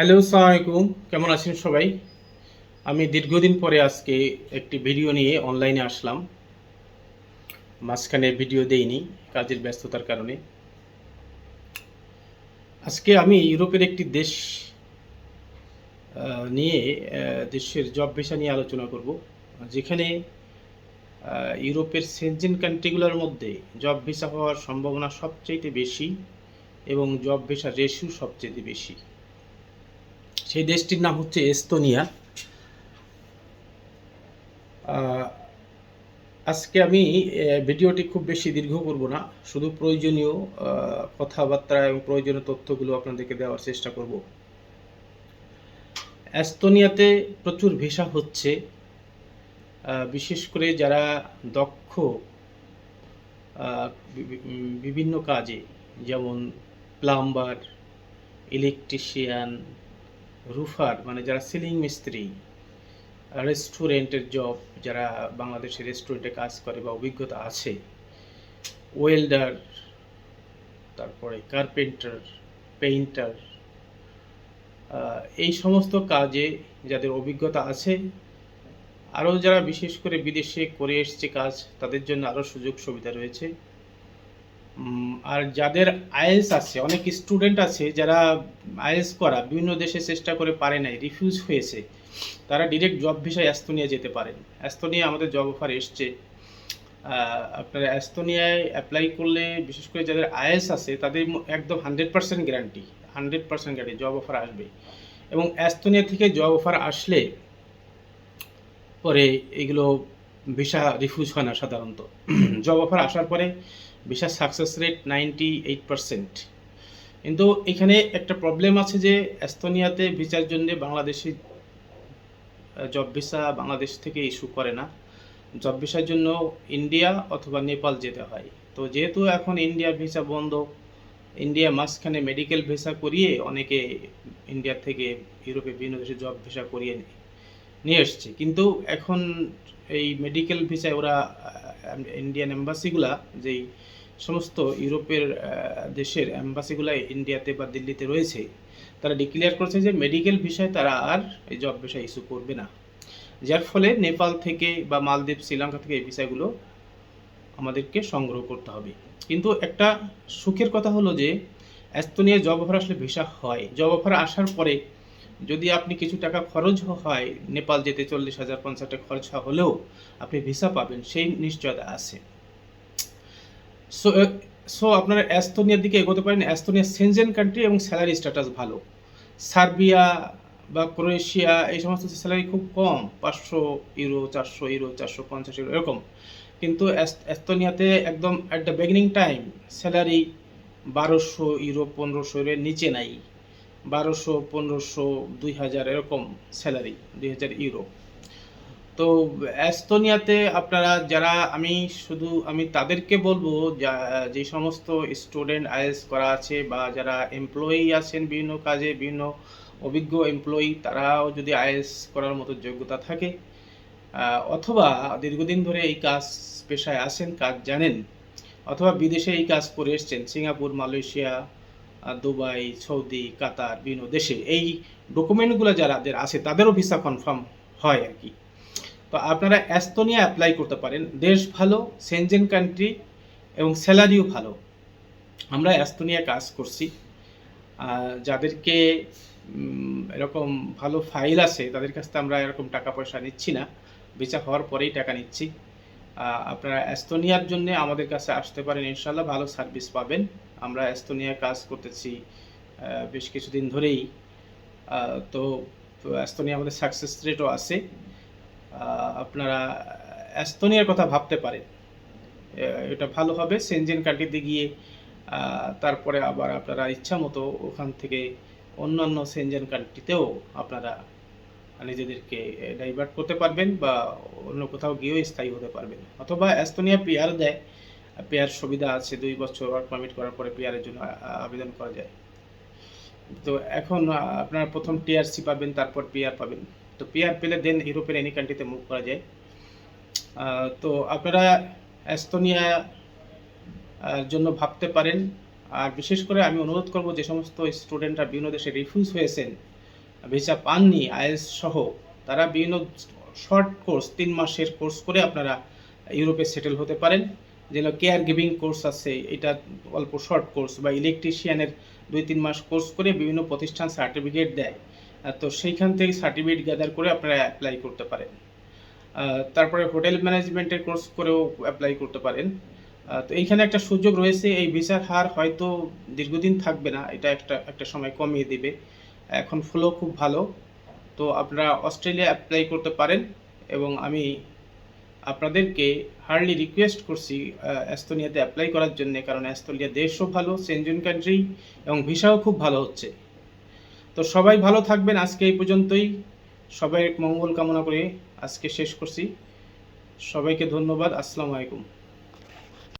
Hello, আসসালামু আলাইকুম। কেমন আছেন সবাই? আমি দীর্ঘদিন পরে আজকে একটি ভিডিও নিয়ে অনলাইনে আসলাম। মাঝখানে ভিডিও দেইনি কাজের ব্যস্ততার কারণে। আজকে আমি ইউরোপের একটি দেশ নিয়ে দেশের জব ভিসা নিয়ে আলোচনা করব। যেখানে ইউরোপের সেনজেন কান্ট্রিগুলোর মধ্যে জব ভিসা হওয়ার সম্ভাবনা সবচাইতে বেশি এবং জব ভিসা রেশিও সবচাইতে বেশি। সেই দেশটির নাম হচ্ছে এস্তোনিয়া। আহ, আজকে আমি ভিডিওটি খুব বেশি দীর্ঘ করব না, শুধু প্রয়োজনীয় কথাবার্তা এবং প্রয়োজনীয় তথ্যগুলো আপনাদেরকে দেওয়ার চেষ্টা করব। এস্তোনিয়াতে প্রচুর ভিসা হচ্ছে, বিশেষ করে যারা দক্ষ বিভিন্ন কাজে, যেমন প্লাম্বার, ইলেকট্রিশিয়ান, রুফার মানে যারা সিলিং মিস্ত্রি, রেস্টুরেন্টের জব যারা বাংলাদেশের রেস্টুরেন্টে কাজ করে বা অভিজ্ঞতা আছে, ওয়েল্ডার, তারপরে কার্পেন্টার, পেইন্টার, এই সমস্ত কাজে যাদের অভিজ্ঞতা আছে, আরও যারা বিশেষ করে বিদেশে করে এসছে কাজ, তাদের জন্য আরও সুযোগ সুবিধা রয়েছে। আর যাদের আইএলস আছে, অনেক স্টুডেন্ট আছে যারা আইএলস করা বিভিন্ন দেশে চেষ্টা করে পারে নাই, রিফিউজ হয়েছে, তারা ডিরেক্ট জব ভিসায় এস্তোনিয়া যেতে পারেন। এস্তোনিয়া আমাদের জব অফার এসছে। আপনারা এস্তোনিয়ায় অ্যাপ্লাই করলে, বিশেষ করে যাদের আইএলস আছে তাদের একদম 100% গ্যারান্টি, 100% গ্যারান্টি জব অফার আসবে। এবং এস্তোনিয়া থেকে জব অফার আসলে পরে এগুলো ভিসা রিফিউজ হয় না সাধারণত। জব অফার আসার পরে ভিসা সাকসেস রেট 98%। কিন্তু এখানে একটা প্রবলেম আছে যে এস্তোনিয়াতে ভিসার জন্য বাংলাদেশি জব ভিসা বাংলাদেশ থেকে ইস্যু করে না। জব ভিসার জন্য ইন্ডিয়া অথবা নেপাল যেতে হয়। তো যেহেতু এখন ইন্ডিয়ার ভিসা বন্ধ, ইন্ডিয়া মাঝখানে মেডিকেল ভিসা করিয়ে অনেকে ইন্ডিয়া থেকে ইউরোপে বিভিন্ন দেশে জব ভিসা করিয়ে নিয়ে এসছে। কিন্তু এখন এই মেডিকেল ভিসায় ওরা ইন্ডিয়ান এম্বাসিগুলা, যেই সমস্ত ইউরোপের দেশের এম্বাসিগুলা ইন্ডিয়াতে বা দিল্লিতে রয়েছে, তারা ডিক্লেয়ার করেছে যে মেডিকেল ভিসায় তারা আর এই জব ভিসা ইস্যু করবে না। যার ফলে নেপাল থেকে বা মালদ্বীপ, শ্রীলঙ্কা থেকে এই ভিসাগুলো আমাদেরকে সংগ্রহ করতে হবে। কিন্তু একটা সুখের কথা হলো যে এস্তোনিয়ায় জব অফার আসলে ভিসা হয়। জব অফার আসার পরে যদি আপনি কিছু টাকা খরচ হয়, নেপাল যেতে 40,000 50 টাকা খরচ হলেও আপনি ভিসা পাবেন, সেই নিশ্চয়তা আছে। সো সো আপনারা এস্তোনিয়ার দিকে এগোতে পারেন। এস্তোনিয়া সেনজেন কান্ট্রি এবং স্যালারি স্ট্যাটাস ভালো। সার্বিয়া বা ক্রোয়েশিয়া এই সমস্ত স্যালারি খুব কম, 500 ইউরো, 400 ইউরো, 450 ইউরো এরকম। কিন্তু এস্তোনিয়াতে একদম at the beginning time salary 1200 euro, 1500 ইউরোর নিচে নাই। 1200, 1500, 2000 এরকম স্যালারি, 2000 ইউরো। তো এস্তোনিয়াতে আপনারা যারা, আমি তাদেরকে বলবো, যে সমস্ত স্টুডেন্ট আইএলটিএস করা আছে বা যারা এমপ্লয়ি আছেন বিভিন্ন কাজে, বিভিন্ন অভিজ্ঞ এমপ্লয়ি, তারাও যদি আইএলটিএস করার মতো যোগ্যতা থাকে, অথবা দীর্ঘদিন ধরে এই কাজ পেশায় আছেন, কাজ জানেন, অথবা বিদেশে এই কাজ করে এসছেন, সিঙ্গাপুর, মালয়েশিয়া, দুবাই, সৌদি, কাতার, বিভিন্ন দেশে এই ডকুমেন্টগুলো যাদের আছে তাদেরও ভিসা কনফার্ম হয় আর কি। তো আপনারা এস্তোনিয়া অ্যাপ্লাই করতে পারেন। দেশ ভালো, সেনজেন কান্ট্রি এবং স্যালারিও ভালো। আমরা এস্তোনিয়া কাজ করছি। যাদেরকে এরকম ভালো ফাইল আছে তাদের কাছ থেকে আমরা এরকম টাকা পয়সা নিচ্ছি না, ভিসা হওয়ার পরেই টাকা নিচ্ছি। আপনারা এস্তোনিয়ার জন্য আমাদের কাছে আসতে পারেন, ইনশাল্লাহ ভালো সার্ভিস পাবেন। আমরা এস্তোনিয়া কাজ করতেছি বেশ কিছুদিন ধরেই। তো এস্তোনিয়া আমাদের সাকসেস রেটও আছে। আপনারা এস্তোনিয়ার কথা ভাবতে পারেন, এটা ভালো হবে। সেনজেন কান্ট্রিতে গিয়ে তারপরে আবার আপনারা ইচ্ছা মতো ওখান থেকে অন্যান্য সেনজেন কান্ট্রিতেও আপনারা নিজেদেরকে ডাইভার্ট করতে পারবেন বা অন্য কোথাও গিয়েও স্থায়ী হতে পারবেন। অথবা এস্তোনিয়া পিআর দেয়, পিআর সুবিধা আছে, 2 বছর ওয়ার্ক পারমিট করার পরে পিআরের জন্য আবেদন করা যায়। তো এখন আপনারা প্রথম টিআরসি পাবেন, তারপর পিআর পাবেন। তো পিআর পেলে দেন ইউরোপের এনি কান্ট্রিতে মুভ করা যায়। তো আপনারা এস্তোনিয়া জন্য ভাবতে পারেন। আর বিশেষ করে আমি অনুরোধ করব, যে সমস্ত স্টুডেন্টরা বিভিন্ন দেশে রিফিউজ হয়েছেন, ভিসা পাননি আইএলটিএস সহ, তারা বিভিন্ন শর্ট কোর্স 3 মাসের কোর্স করে আপনারা ইউরোপে সেটেল হতে পারেন। যেন কেয়ার গিভিং কোর্স আছে, এটা অল্প শর্ট কোর্স, বা ইলেকট্রিশিয়ানের 2-3 মাস কোর্স করে বিভিন্ন প্রতিষ্ঠান সার্টিফিকেট দেয়। তো সেইখান থেকে সার্টিফিকেট গ্যাদার করে আপনারা অ্যাপ্লাই করতে পারেন। তারপরে হোটেল ম্যানেজমেন্টের কোর্স করেও অ্যাপ্লাই করতে পারেন। তো এইখানে একটা সুযোগ রয়েছে, এই ভিসার হার হয়তো দীর্ঘদিন থাকবে না, এটা একটা সময় কমিয়ে দিবে। এখন ফ্লো খুব ভালো। তো আপনারা অস্ট্রেলিয়া অ্যাপ্লাই করতে পারেন, এবং আমি আপনাদেরকে হার্ডলি রিকোয়েস্ট করছি এস্তোনিয়াতে অ্যাপ্লাই করার জন্য, কারণ এস্তোনিয়া দেশও ভালো, সেনজেন কান্ট্রি, এবং ভিসাও খুব ভালো হচ্ছে। তো সবাই ভালো থাকবেন। আজকে এই পর্যন্তই। সবাই মঙ্গল কামনা করে আজকে শেষ করছি। সবাইকে ধন্যবাদ। আসসালামু আলাইকুম।